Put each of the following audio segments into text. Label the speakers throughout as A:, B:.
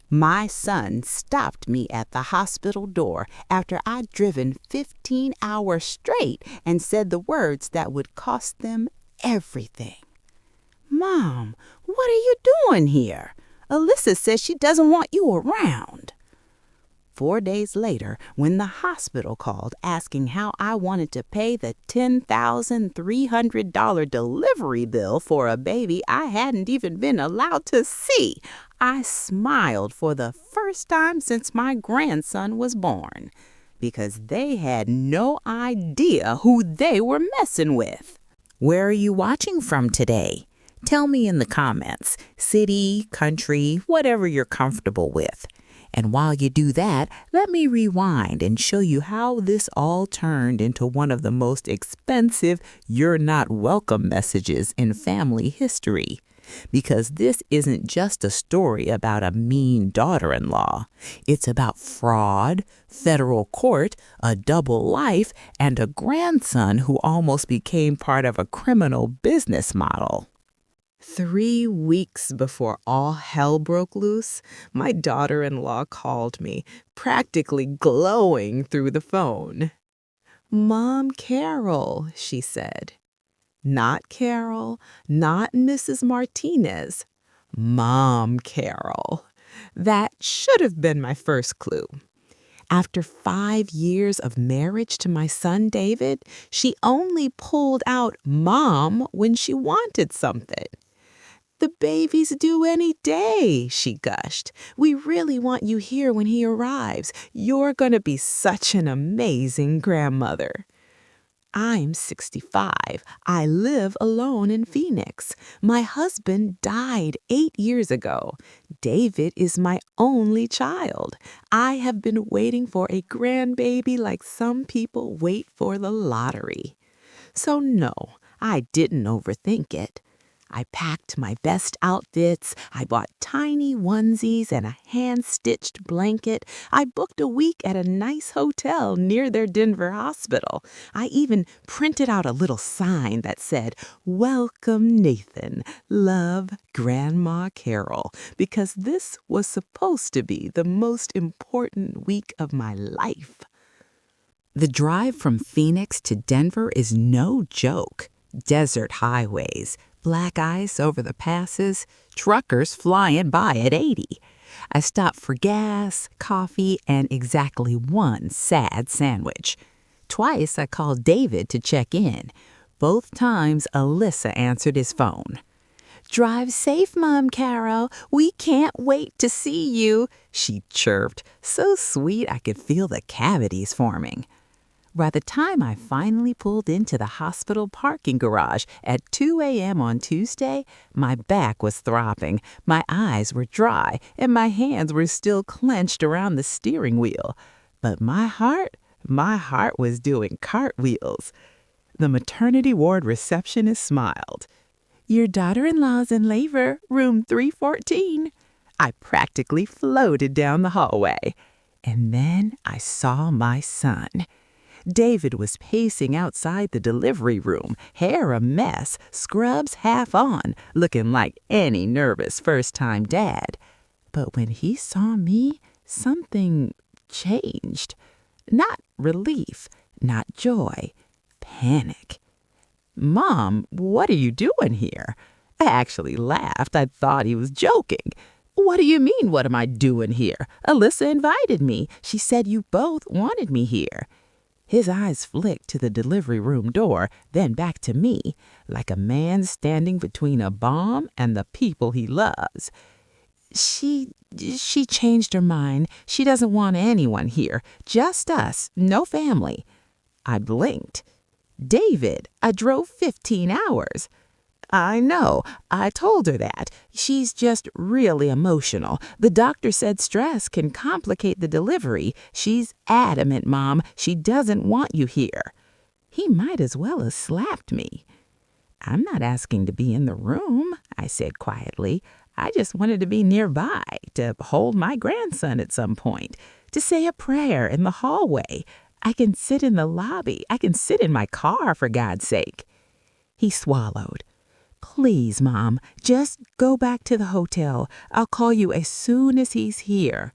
A: My son stopped me at the hospital door after I'd driven 15 hours straight and said the words that would cost them everything. Mom, what are you doing here? Alyssa says she doesn't want you around. 4 days later, when the hospital called asking how I wanted to pay the $10,300 delivery bill for a baby I hadn't even been allowed to see, I smiled for the first time since my grandson was born, because they had no idea who they were messing with. Where are you watching from today? Tell me in the comments, city, country, whatever you're comfortable with. And while you do that, let me rewind and show you how this all turned into one of the most expensive "you're not welcome" messages in family history. Because this isn't just a story about a mean daughter-in-law. It's about fraud, federal court, a double life, and a grandson who almost became part of a criminal business model. 3 weeks before all hell broke loose, my daughter-in-law called me, practically glowing through the phone. "Mom Carol," she said. Not Carol, not Mrs. Martinez. Mom Carol. That should have been my first clue. After 5 years of marriage to my son David, she only pulled out Mom when she wanted something. "The baby's due any day," she gushed. "We really want you here when he arrives. You're going to be such an amazing grandmother." I'm 65. I live alone in Phoenix. My husband died 8 years ago. David is my only child. I have been waiting for a grandbaby like some people wait for the lottery. So no, I didn't overthink it. I packed my best outfits. I bought tiny onesies and a hand-stitched blanket. I booked a week at a nice hotel near their Denver hospital. I even printed out a little sign that said, "Welcome, Nathan. Love, Grandma Carol," because this was supposed to be the most important week of my life. The drive from Phoenix to Denver is no joke. Desert highways, black ice over the passes, truckers flying by at 80. I stopped for gas, coffee, and exactly one sad sandwich. Twice I called David to check in. Both times Alyssa answered his phone. "Drive safe, Mom Carol. We can't wait to see you," she chirped, so sweet I could feel the cavities forming. By the time I finally pulled into the hospital parking garage at 2 a.m. on Tuesday, my back was throbbing, my eyes were dry, and my hands were still clenched around the steering wheel. But my heart was doing cartwheels. The maternity ward receptionist smiled. "Your daughter-in-law's in labor, room 314. I practically floated down the hallway. And then I saw my son. David was pacing outside the delivery room, hair a mess, scrubs half on, looking like any nervous first-time dad. But when he saw me, something changed. Not relief, not joy, panic. "Mom, what are you doing here?" I actually laughed. I thought he was joking. "What do you mean, what am I doing here? Alyssa invited me. She said you both wanted me here." His eyes flicked to the delivery room door, then back to me, like a man standing between a bomb and the people he loves. She changed her mind. She doesn't want anyone here. Just us, no family." I blinked. "David, I drove 15 hours. "I know. I told her that. She's just really emotional. The doctor said stress can complicate the delivery. She's adamant, Mom. She doesn't want you here." He might as well have slapped me. "I'm not asking to be in the room," I said quietly. "I just wanted to be nearby, to hold my grandson at some point, to say a prayer in the hallway. I can sit in the lobby. I can sit in my car, for God's sake." He swallowed. Please, Mom, just go back to the hotel. I'll call you as soon as he's here.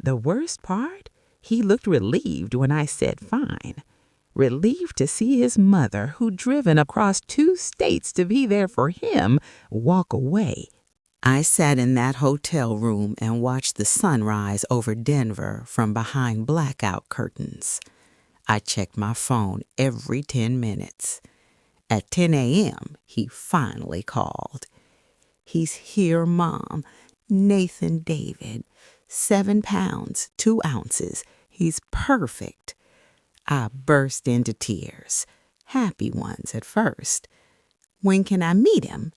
A: The worst part? He looked relieved when I said fine. Relieved to see his mother, who'd driven across 2 states to be there for him, walk away. I sat in that hotel room and watched the sunrise over Denver from behind blackout curtains. I checked my phone every 10 minutes. At 10 a.m., he finally called. "He's here, Mom. Nathan David. 7 pounds, 2 ounces. He's perfect." I burst into tears, happy ones at first. "When can I meet him?"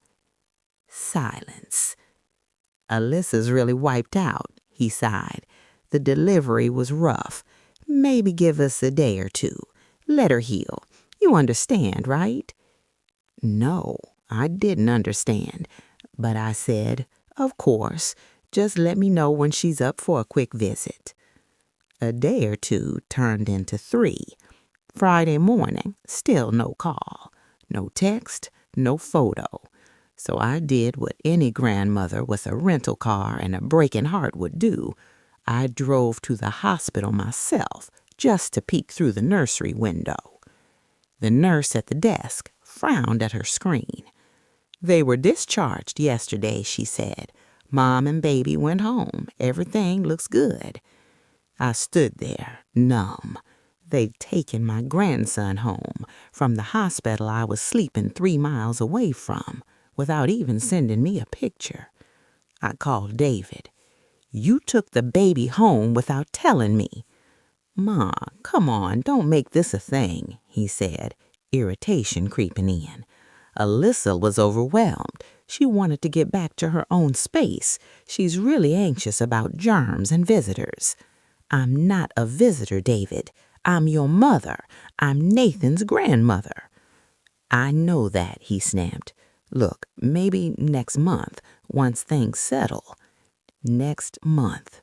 A: Silence. "Alyssa's really wiped out," he sighed. "The delivery was rough. Maybe give us a day or 2. Let her heal. You understand, right?" No, I didn't understand, but I said, "Of course. Just let me know when she's up for a quick visit." A day or 2 turned into 3. Friday morning, still no call, no text, no photo. So I did what any grandmother with a rental car and a breaking heart would do. I drove to the hospital myself just to peek through the nursery window. The nurse at the desk frowned at her screen. "They were discharged yesterday," she said. "Mom and baby went home. Everything looks good." I stood there, numb. They'd taken my grandson home from the hospital I was sleeping 3 miles away from, without even sending me a picture. I called David. "You took the baby home without telling me." "Ma, come on, don't make this a thing," he said, irritation creeping in. "Alyssa was overwhelmed. She wanted to get back to her own space. She's really anxious about germs and visitors." "I'm not a visitor, David. I'm your mother. I'm Nathan's grandmother." "I know that," he snapped. "Look, maybe next month, once things settle." Next month.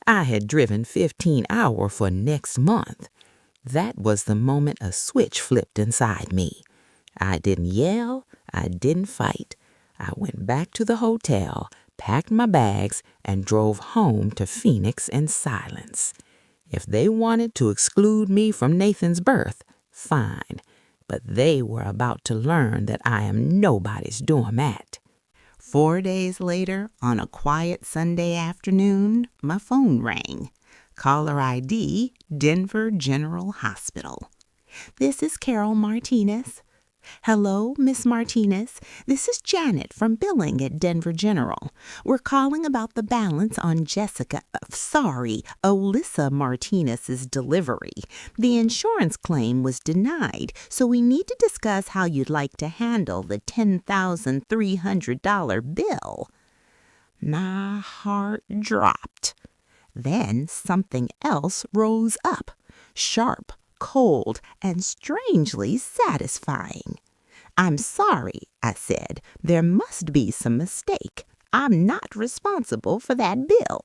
A: I had driven 15 hours for next month. That was the moment a switch flipped inside me. I didn't yell. I didn't fight. I went back to the hotel, packed my bags, and drove home to Phoenix in silence. If they wanted to exclude me from Nathan's birth, fine. But they were about to learn that I am nobody's doormat. 4 days later, on a quiet Sunday afternoon, my phone rang. Caller ID, Denver General Hospital. "This is Carol Martinez." "Hello, Miss Martinez. This is Janet from billing at Denver General. We're calling about the balance on Alyssa Martinez's delivery. The insurance claim was denied, so we need to discuss how you'd like to handle the $10,300 bill." My heart dropped. Then something else rose up, sharp, cold, and strangely satisfying. "I'm sorry," I said. "There must be some mistake. I'm not responsible for that bill."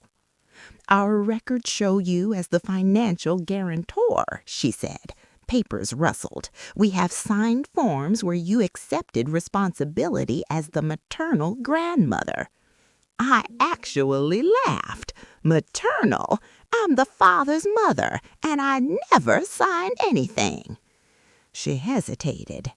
A: "Our records show you as the financial guarantor," she said. Papers rustled. "We have signed forms where you accepted responsibility as the maternal grandmother." I actually laughed. "Maternal? I'm the father's mother, and I never signed anything." She hesitated.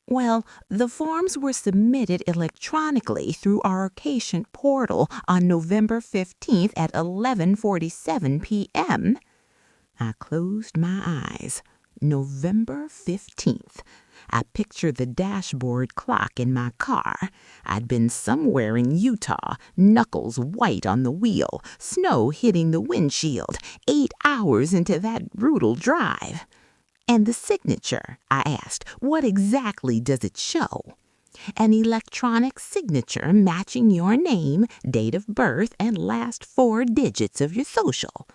A: "Well, the forms were submitted electronically through our patient portal on November 15th at 11:47 p.m. I closed my eyes. November 15th. I pictured the dashboard clock in my car. I'd been somewhere in Utah, knuckles white on the wheel, snow hitting the windshield, 8 hours into that brutal drive. "And the signature?" I asked. "What exactly does it show?" "An electronic signature matching your name, date of birth, and last 4 digits of your social."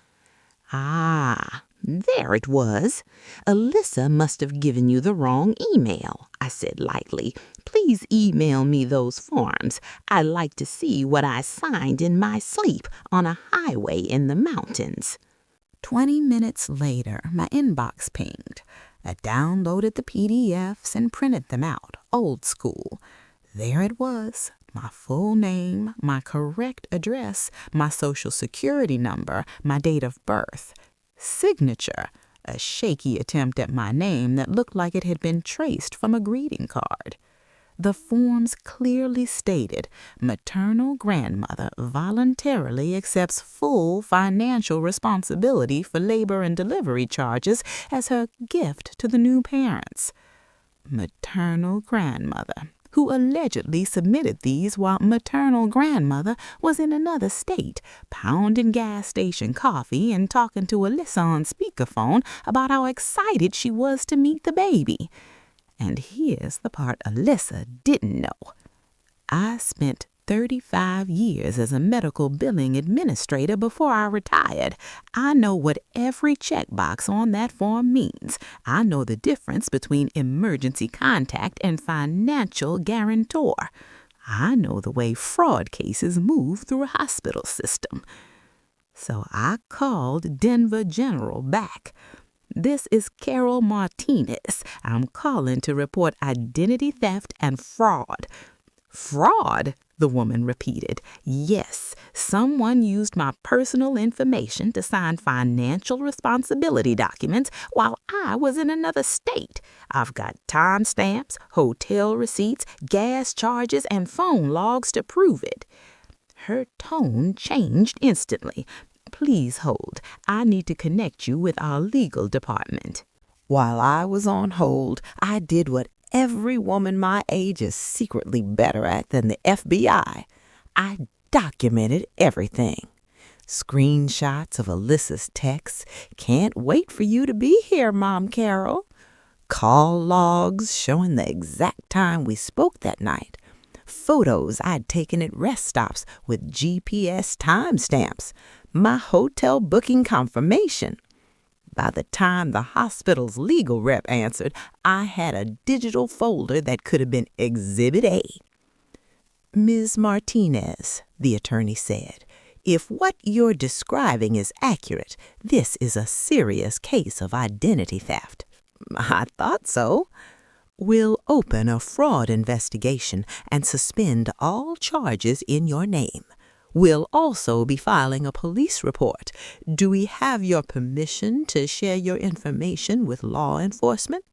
A: "Ah, there it was. Alyssa must have given you the wrong email," I said lightly. "Please email me those forms. I'd like to see what I signed in my sleep on a highway in the mountains." 20 minutes later, my inbox pinged. I downloaded the PDFs and printed them out, old school. There it was, my full name, my correct address, my social security number, my date of birth. Signature, a shaky attempt at my name that looked like it had been traced from a greeting card. The forms clearly stated, maternal grandmother voluntarily accepts full financial responsibility for labor and delivery charges as her gift to the new parents. Maternal grandmother, who allegedly submitted these while maternal grandmother was in another state, pounding gas station coffee and talking to Alyssa on speakerphone about how excited she was to meet the baby. And here's the part Alyssa didn't know. I spent 35 years as a medical billing administrator before I retired. I know what every checkbox on that form means. I know the difference between emergency contact and financial guarantor. I know the way fraud cases move through a hospital system. So I called Denver General back. This is Carol Martinez. I'm calling to report identity theft and fraud. Fraud? The woman repeated. Yes, someone used my personal information to sign financial responsibility documents while I was in another state. I've got timestamps, hotel receipts, gas charges, and phone logs to prove it. Her tone changed instantly. Please hold. I need to connect you with our legal department. While I was on hold, I did what every woman my age is secretly better at than the FBI. I documented everything. Screenshots of Alyssa's texts. Can't wait for you to be here, Mom Carol. Call logs showing the exact time we spoke that night. Photos I'd taken at rest stops with GPS timestamps. My hotel booking confirmation. By the time the hospital's legal rep answered, I had a digital folder that could have been Exhibit A. Ms. Martinez, the attorney said, if what you're describing is accurate, this is a serious case of identity theft. I thought so. We'll open a fraud investigation and suspend all charges in your name. We'll also be filing a police report. Do we have your permission to share your information with law enforcement?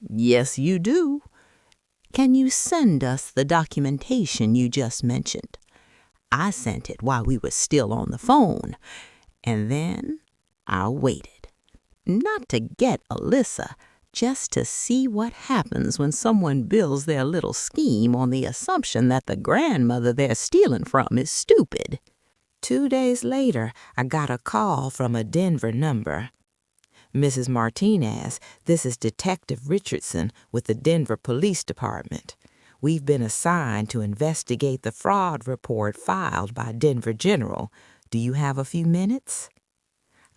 A: Yes, you do. Can you send us the documentation you just mentioned? I sent it while we were still on the phone. And then I waited. Not to get Alyssa, just to see what happens when someone builds their little scheme on the assumption that the grandmother they're stealing from is stupid. 2 days later, I got a call from a Denver number. Mrs. Martinez, this is Detective Richardson with the Denver Police Department. We've been assigned to investigate the fraud report filed by Denver General. Do you have a few minutes?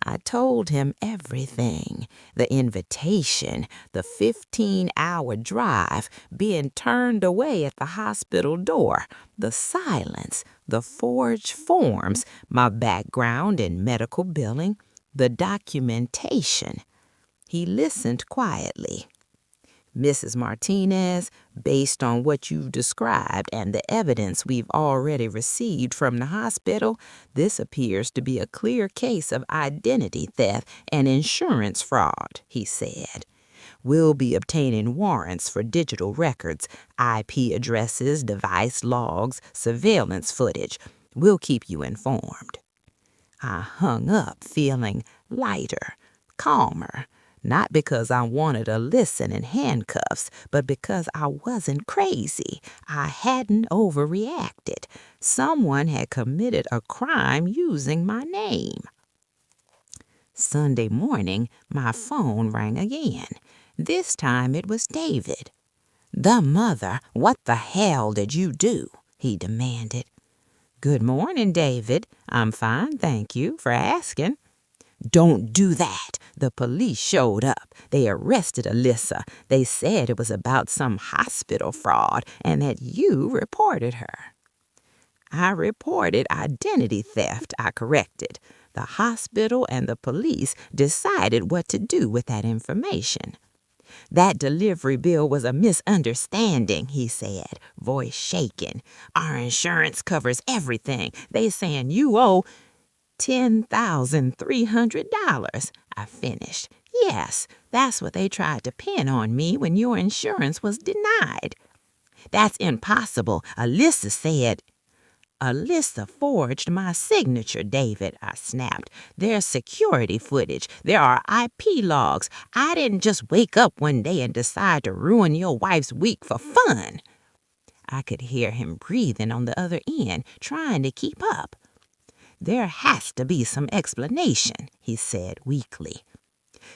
A: I told him everything. The invitation, the 15-hour drive, being turned away at the hospital door, the silence, the forged forms, my background in medical billing, the documentation. He listened quietly. Mrs. Martinez, based on what you've described and the evidence we've already received from the hospital, this appears to be a clear case of identity theft and insurance fraud, he said. We'll be obtaining warrants for digital records, IP addresses, device logs, surveillance footage. We'll keep you informed. I hung up feeling lighter, calmer. Not because I wanted Alyssa in handcuffs, but because I wasn't crazy. I hadn't overreacted. Someone had committed a crime using my name. Sunday morning, my phone rang again. This time it was David. "The mother, what the hell did you do?" he demanded. "Good morning, David. I'm fine, thank you for asking." "Don't do that. The police showed up. They arrested Alyssa. They said it was about some hospital fraud and that you reported her." "I reported identity theft," I corrected. "The hospital and the police decided what to do with that information." That delivery bill was a misunderstanding, he said, voice shaking. Our insurance covers everything. They saying you owe $10,300, I finished. Yes, that's what they tried to pin on me when your insurance was denied. That's impossible, Alyssa said. Alyssa forged my signature, David, I snapped. There's security footage. There are IP logs. I didn't just wake up one day and decide to ruin your wife's week for fun. I could hear him breathing on the other end, trying to keep up. There has to be some explanation, he said weakly.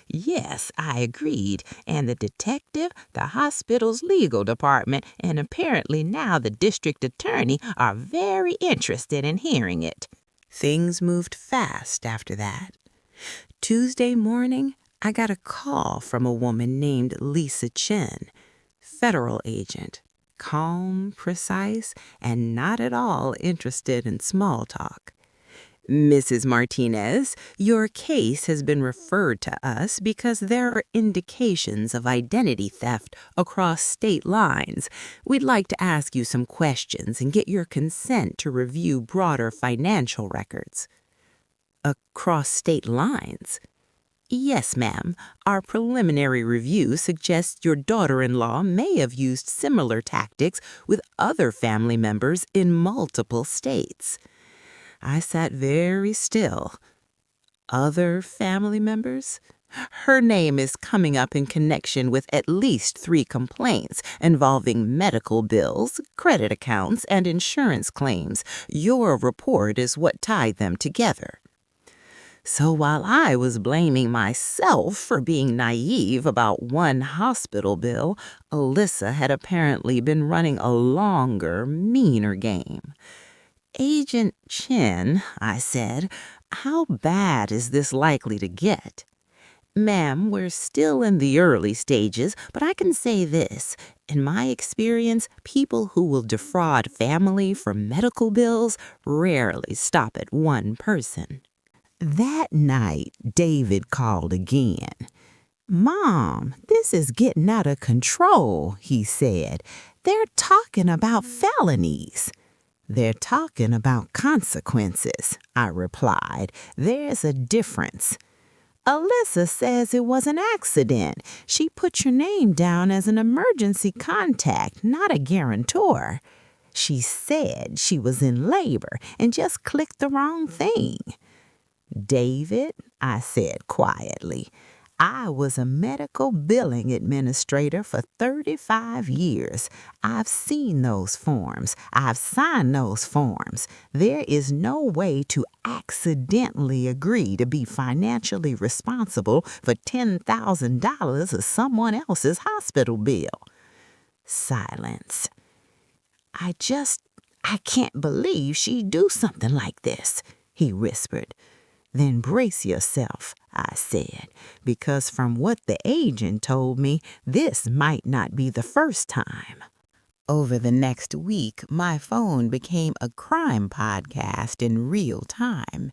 A: Yes, I agreed, and the detective, the hospital's legal department, and apparently now the district attorney are very interested in hearing it. Things moved fast after that. Tuesday morning, I got a call from a woman named Lisa Chen, federal agent, calm, precise, and not at all interested in small talk. Mrs. Martinez, your case has been referred to us because there are indications of identity theft across state lines. We'd like to ask you some questions and get your consent to review broader financial records. Across state lines? Yes, ma'am. Our preliminary review suggests your daughter-in-law may have used similar tactics with other family members in multiple states. I sat very still. Other family members? Her name is coming up in connection with at least 3 complaints involving medical bills, credit accounts, and insurance claims. Your report is what tied them together. So while I was blaming myself for being naive about one hospital bill, Alyssa had apparently been running a longer, meaner game. Agent Chen, I said, how bad is this likely to get? Ma'am, we're still in the early stages, but I can say this. In my experience, people who will defraud family for medical bills rarely stop at one person. That night, David called again. Mom, this is getting out of control, he said. They're talking about felonies. They're talking about consequences, I replied. There's a difference. Alyssa says it was an accident. She put your name down as an emergency contact, not a guarantor. She said she was in labor and just clicked the wrong thing. David, I said quietly, I was a medical billing administrator for 35 years. I've seen those forms. I've signed those forms. There is no way to accidentally agree to be financially responsible for $10,000 of someone else's hospital bill. Silence. I can't believe she'd do something like this, he whispered. Then brace yourself, I said, because from what the agent told me, this might not be the first time. Over the next week, my phone became a crime podcast in real time.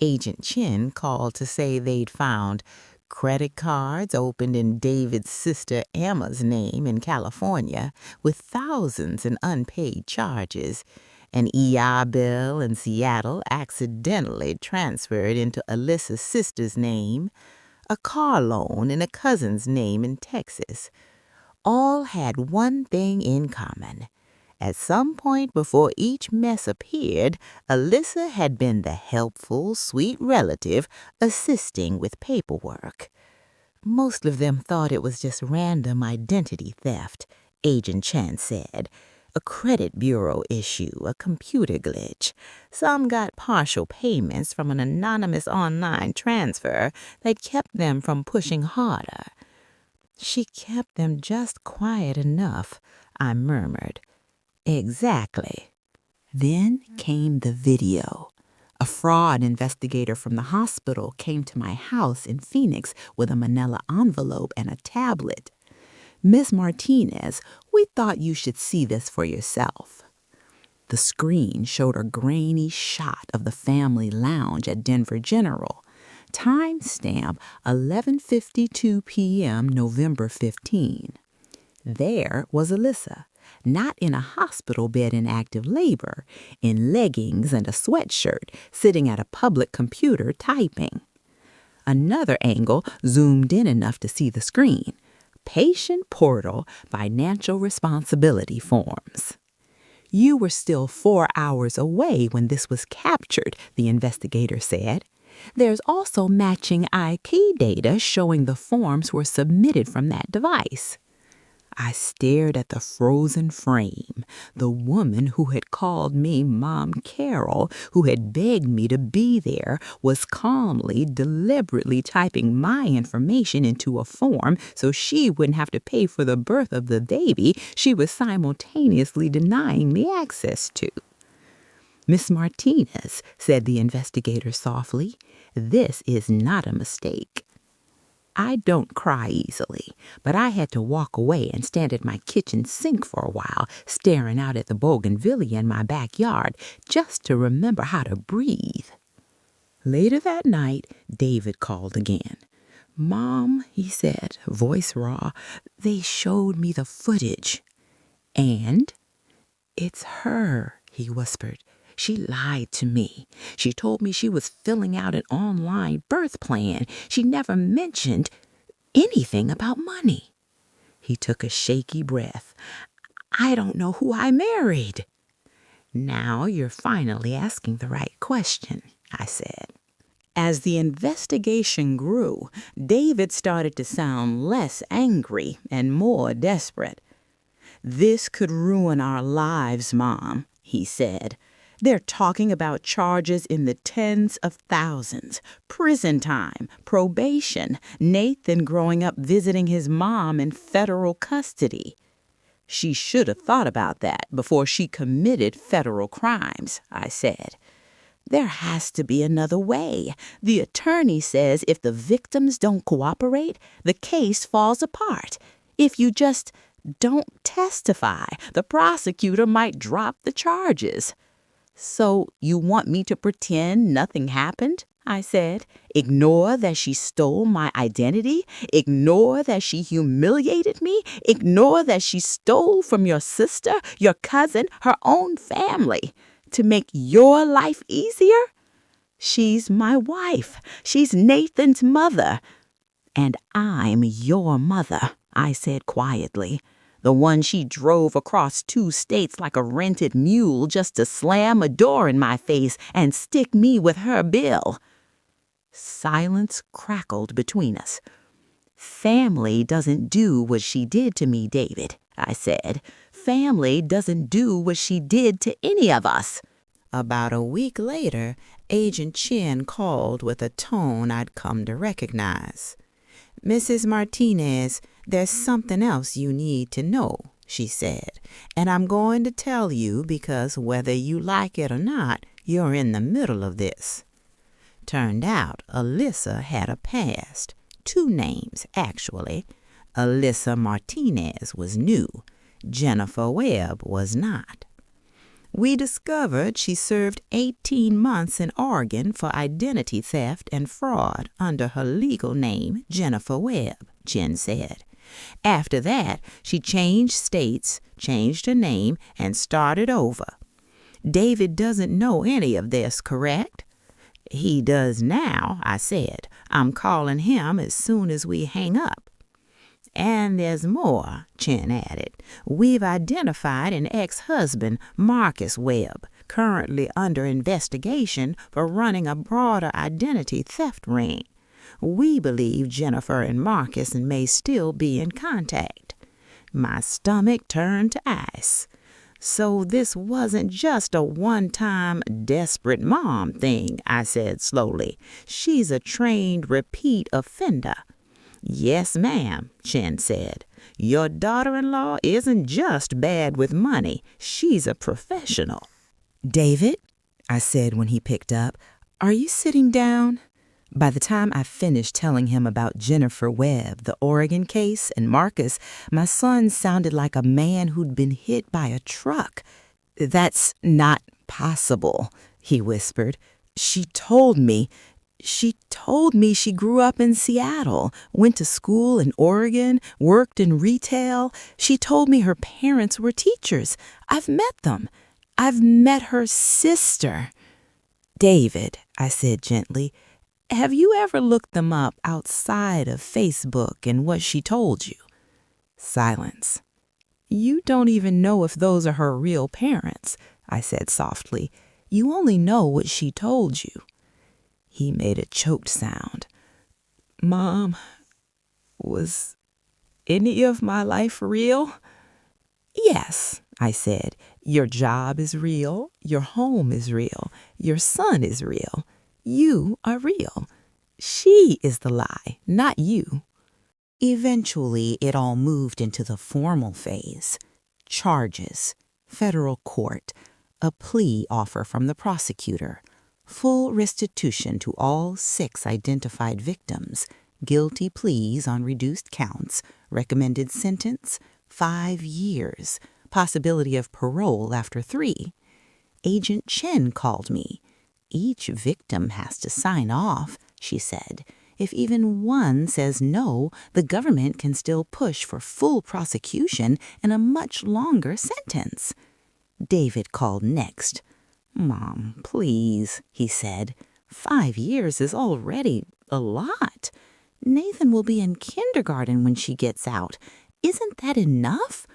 A: Agent Chen called to say they'd found credit cards opened in David's sister Emma's name in California with thousands in unpaid charges. An EI bill in Seattle accidentally transferred into Alyssa's sister's name, a car loan in a cousin's name in Texas. All had one thing in common. At some point before each mess appeared, Alyssa had been the helpful, sweet relative assisting with paperwork. Most of them thought it was just random identity theft, Agent Chen said. A credit bureau issue, a computer glitch. Some got partial payments from an anonymous online transfer that kept them from pushing harder. She kept them just quiet enough, I murmured. Exactly. Then came the video. A fraud investigator from the hospital came to my house in Phoenix with a manila envelope and a tablet. Miss Martinez, we thought you should see this for yourself. The screen showed a grainy shot of the family lounge at Denver General. Timestamp 11:52 p.m. November 15. There was Alyssa, not in a hospital bed in active labor, in leggings and a sweatshirt, sitting at a public computer typing. Another angle zoomed in enough to see the screen. Patient Portal Financial Responsibility Forms. You were still 4 hours away when this was captured, the investigator said. There's also matching IP data showing the forms were submitted from that device. I stared at the frozen frame. The woman who had called me Mom Carol, who had begged me to be there, was calmly, deliberately typing my information into a form so she wouldn't have to pay for the birth of the baby she was simultaneously denying me access to. Miss Martinez, said the investigator softly, this is not a mistake. I don't cry easily, but I had to walk away and stand at my kitchen sink for a while, staring out at the bougainvillea in my backyard, just to remember how to breathe. Later that night, David called again. Mom, he said, voice raw, they showed me the footage. And? It's her, he whispered. She lied to me. She told me she was filling out an online birth plan. She never mentioned anything about money. He took a shaky breath. I don't know who I married. Now you're finally asking the right question, I said. As the investigation grew, David started to sound less angry and more desperate. This could ruin our lives, Mom, he said. They're talking about charges in the tens of thousands, prison time, probation, Nathan growing up visiting his mom in federal custody. She should have thought about that before she committed federal crimes, I said. There has to be another way. The attorney says if the victims don't cooperate, the case falls apart. If you just don't testify, the prosecutor might drop the charges. So you want me to pretend nothing happened? I said. Ignore that she stole my identity? Ignore that she humiliated me? Ignore that she stole from your sister, your cousin, her own family to make your life easier? She's my wife. She's Nathan's mother. And I'm your mother, I said quietly. The one she drove across 2 states like a rented mule just to slam a door in my face and stick me with her bill. Silence crackled between us. Family doesn't do what she did to me, David, I said. Family doesn't do what she did to any of us. About a week later, Agent Chin called with a tone I'd come to recognize. Mrs. Martinez, there's something else you need to know, she said, and I'm going to tell you because whether you like it or not, you're in the middle of this. Turned out Alyssa had a past. 2 names, actually. Alyssa Martinez was new. Jennifer Webb was not. We discovered she served 18 months in Oregon for identity theft and fraud under her legal name, Jennifer Webb, Jen said. After that, she changed states, changed her name, and started over. David doesn't know any of this, correct? He does now, I said. I'm calling him as soon as we hang up. And there's more, Chen added. We've identified an ex-husband, Marcus Webb, currently under investigation for running a broader identity theft ring. We believe Jennifer and Marcus may still be in contact. My stomach turned to ice. So this wasn't just a one-time desperate mom thing, I said slowly. She's a trained repeat offender. Yes, ma'am, Chen said. Your daughter-in-law isn't just bad with money. She's a professional. David, I said when he picked up, are you sitting down? By the time I finished telling him about Jennifer Webb, the Oregon case, and Marcus, my son sounded like a man who'd been hit by a truck. That's not possible, he whispered. She told me She told me she grew up in Seattle, went to school in Oregon, worked in retail. She told me her parents were teachers. I've met them. I've met her sister. David, I said gently, have you ever looked them up outside of Facebook and what she told you? Silence. You don't even know if those are her real parents, I said softly. You only know what she told you. He made a choked sound. Mom, was any of my life real? Yes, I said. Your job is real. Your home is real. Your son is real. You are real. She is the lie, not you. Eventually, it all moved into the formal phase. Charges, federal court, a plea offer from the prosecutor, full restitution to all 6 identified victims, guilty pleas on reduced counts, recommended sentence, 5 years, possibility of parole after 3. Agent Chen called me. Each victim has to sign off, she said. If even one says no, the government can still push for full prosecution and a much longer sentence. David called next. Mom, please, he said. 5 years is already a lot. Nathan will be in kindergarten when she gets out. Isn't that enough?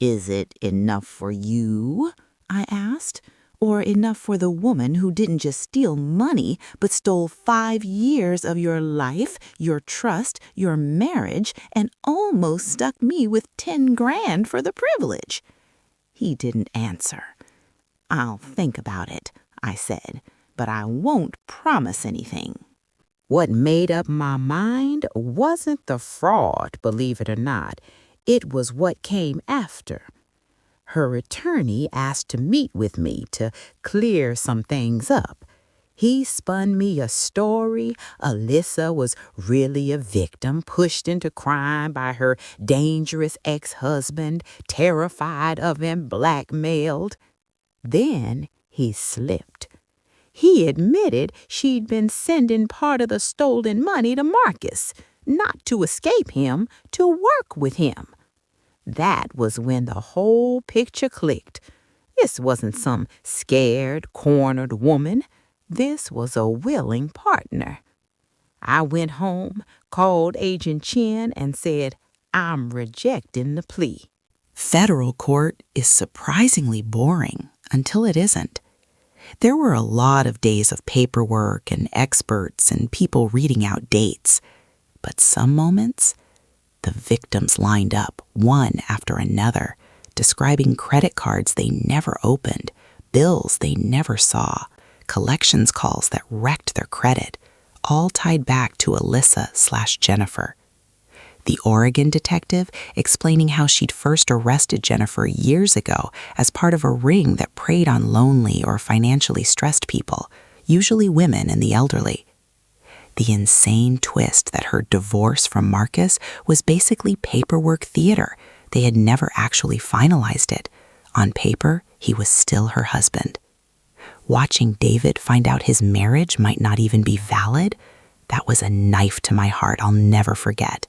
A: Is it enough for you? I asked. Or enough for the woman who didn't just steal money, but stole 5 years of your life, your trust, your marriage, and almost stuck me with 10 grand for the privilege? He didn't answer. I'll think about it, I said, but I won't promise anything. What made up my mind wasn't the fraud, believe it or not. It was what came after. Her attorney asked to meet with me to clear some things up. He spun me a story. Alyssa was really a victim, pushed into crime by her dangerous ex-husband, terrified of him, blackmailed. Then he slipped. He admitted she'd been sending part of the stolen money to Marcus, not to escape him, to work with him. That was when the whole picture clicked. This wasn't some scared, cornered woman. This was a willing partner. I went home, called Agent Chen, and said, I'm rejecting the plea. Federal court is surprisingly boring until it isn't. There were a lot of days of paperwork and experts and people reading out dates. But some moments, the victims lined up, one after another, describing credit cards they never opened, bills they never saw, collections calls that wrecked their credit, all tied back to Alyssa/Jennifer. The Oregon detective explaining how she'd first arrested Jennifer years ago as part of a ring that preyed on lonely or financially stressed people, usually women and the elderly. The insane twist that her divorce from Marcus was basically paperwork theater. They had never actually finalized it. On paper, he was still her husband. Watching David find out his marriage might not even be valid, that was a knife to my heart I'll never forget.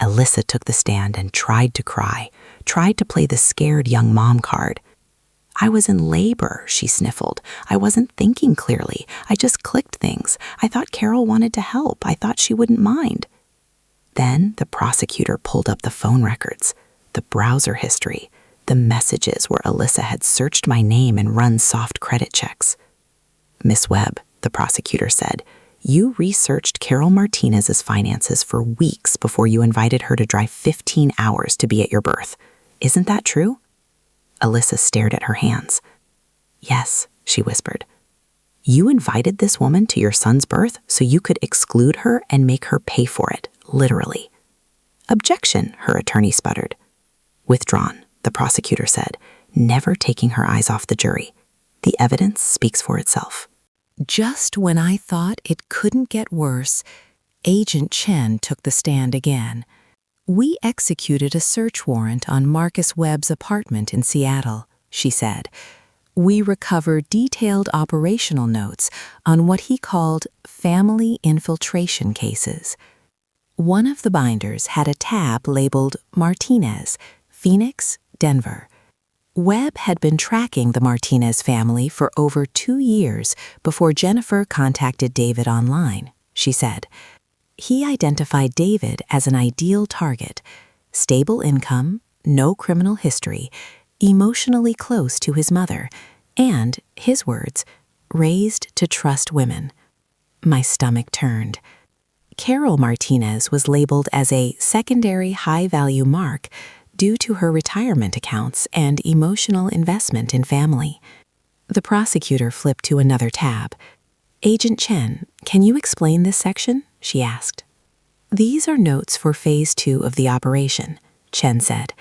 A: Alyssa took the stand and tried to cry, tried to play the scared young mom card. I was in labor, she sniffled. I wasn't thinking clearly. I just clicked things. I thought Carol wanted to help. I thought she wouldn't mind. Then the prosecutor pulled up the phone records, the browser history, the messages where Alyssa had searched my name and run soft credit checks. Miss Webb, the prosecutor said, you researched Carol Martinez's finances for weeks before you invited her to drive 15 hours to be at your birth. Isn't that true? Alyssa stared at her hands. Yes, she whispered. You invited this woman to your son's birth so you could exclude her and make her pay for it, literally. Objection, her attorney sputtered. Withdrawn, the prosecutor said, never taking her eyes off the jury. The evidence speaks for itself. Just when I thought it couldn't get worse, Agent Chen took the stand again. We executed a search warrant on Marcus Webb's apartment in Seattle, she said.
B: we recover detailed operational notes on what he called family infiltration cases. One of the binders had a tab labeled Martinez, Phoenix, Denver. Webb had been tracking the Martinez family for over 2 years before Jennifer contacted David online, she said. He identified David as an ideal target: stable income, no criminal history, emotionally close to his mother, and, his words, raised to trust women. My stomach turned. Carol Martinez was labeled as a secondary high-value mark due to her retirement accounts and emotional investment in family. The prosecutor flipped to another tab. "Agent Chen, can you explain this section?" she asked. "These are notes for Phase 2 of the operation," Chen said.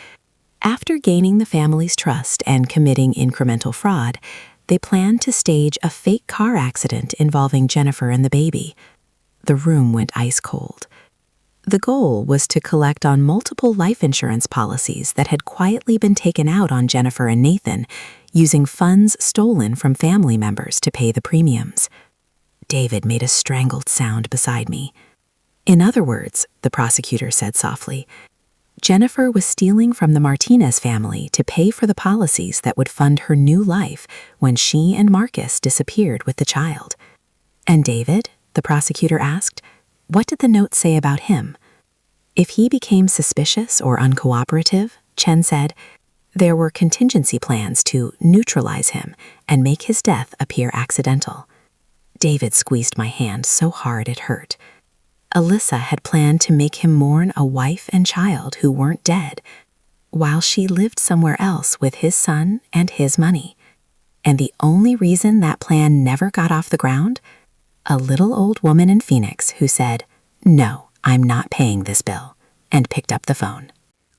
B: After gaining the family's trust and committing incremental fraud, they planned to stage a fake car accident involving Jennifer and the baby. The room went ice cold. The goal was to collect on multiple life insurance policies that had quietly been taken out on Jennifer and Nathan, using funds stolen from family members to pay the premiums. David made a strangled sound beside me. "In other words," the prosecutor said softly, "Jennifer was stealing from the Martinez family to pay for the policies that would fund her new life when she and Marcus disappeared with the child." "And David?" the prosecutor asked. "What did the note say about him?" "If he became suspicious or uncooperative," Chen said, "there were contingency plans to neutralize him and make his death appear accidental." David squeezed my hand so hard it hurt. Alyssa had planned to make him mourn a wife and child who weren't dead, while she lived somewhere else with his son and his money. And the only reason that plan never got off the ground? A little old woman in Phoenix who said, "No, I'm not paying this bill," and picked up the phone.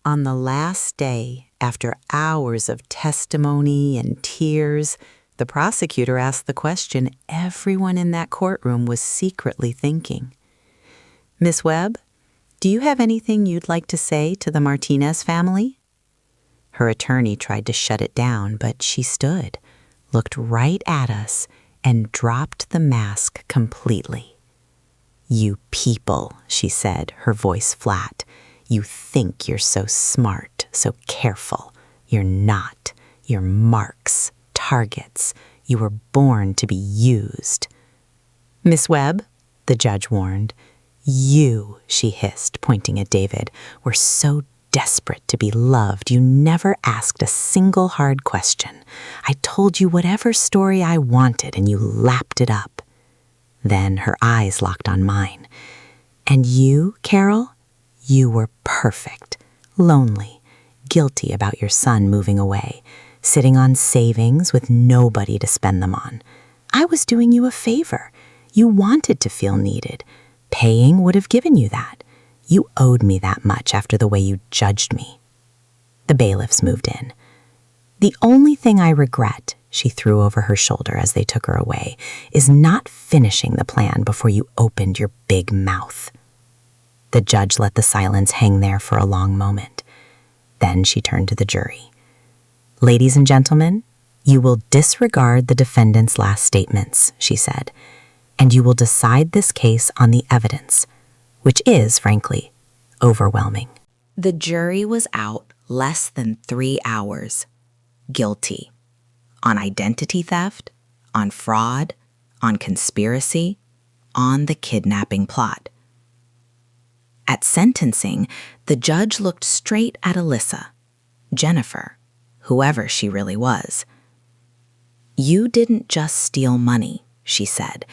A: On the last day, after hours of testimony and tears, the prosecutor asked the question everyone in that courtroom was secretly thinking. "Miss Webb, do you have anything you'd like to say to the Martinez family?" Her attorney tried to shut it down, but she stood, looked right at us, and dropped the mask completely. "You people," she said, her voice flat. "You think you're so smart, so careful. You're not. You're marks, targets. You were born to be used." "Miss Webb," the judge warned. "You," she hissed, pointing at David, "were so desperate to be loved, you never asked a single hard question. I told you whatever story I wanted, and you lapped it up." Then her eyes locked on mine. "And you, Carol? You were perfect, lonely, guilty about your son moving away, sitting on savings with nobody to spend them on. I was doing you a favor. You wanted to feel needed. Paying would have given you that. You owed me that much after the way you judged me." The bailiffs moved in. "The only thing I regret," she threw over her shoulder as they took her away, "is not finishing the plan before you opened your big mouth." The judge let the silence hang there for a long moment. Then she turned to the jury. "Ladies and gentlemen, you will disregard the defendant's last statements," she said, "and you will decide this case on the evidence, which is, frankly, overwhelming." The jury was out less than 3 hours. Guilty. On identity theft, on fraud, on conspiracy, on the kidnapping plot. At sentencing, the judge looked straight at Alyssa, Jennifer, whoever she really was. "You didn't just steal money," she said.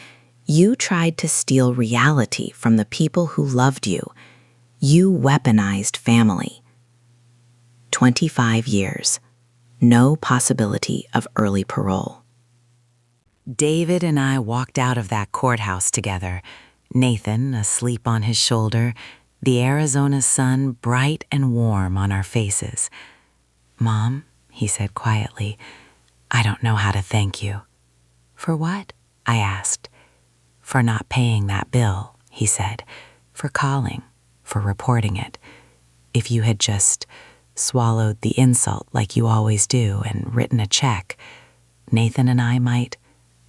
A: "You tried to steal reality from the people who loved you. You weaponized family." 25 years. No possibility of early parole. David and I walked out of that courthouse together, Nathan asleep on his shoulder, the Arizona sun bright and warm on our faces. "Mom," he said quietly, "I don't know how to thank you." "For what?" I asked. "For not paying that bill," he said, "for calling, for reporting it. If you had just swallowed the insult like you always do and written a check,
B: Nathan and I might.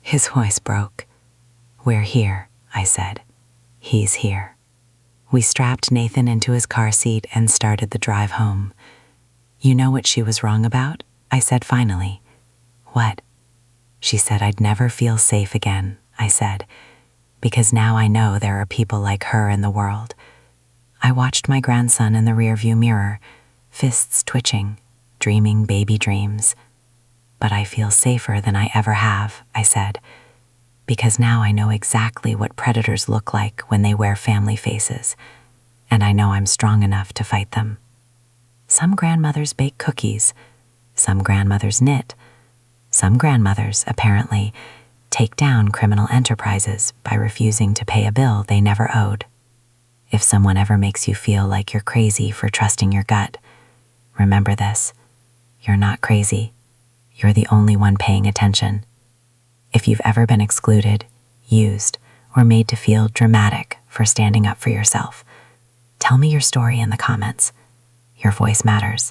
B: His voice broke. We're here, I said. He's here. We strapped Nathan into his car seat and started the drive home. You know what she was wrong about? I said finally. What? She said I'd never feel safe again, I said, because now I know there are people like her in the world. I watched my grandson in the rearview mirror, fists twitching, dreaming baby dreams. But I feel safer than I ever have, I said, because now I know exactly what predators look like when they wear family faces, and I know I'm strong enough to fight them. Some grandmothers bake cookies, some grandmothers knit, some grandmothers, apparently, take down criminal enterprises by refusing to pay a bill they never owed. If someone ever makes you feel like you're crazy for trusting your gut, remember this: you're not crazy. You're the only one paying attention. If you've ever been excluded, used, or made to feel dramatic for standing up for yourself, tell me your story in the comments. Your voice matters.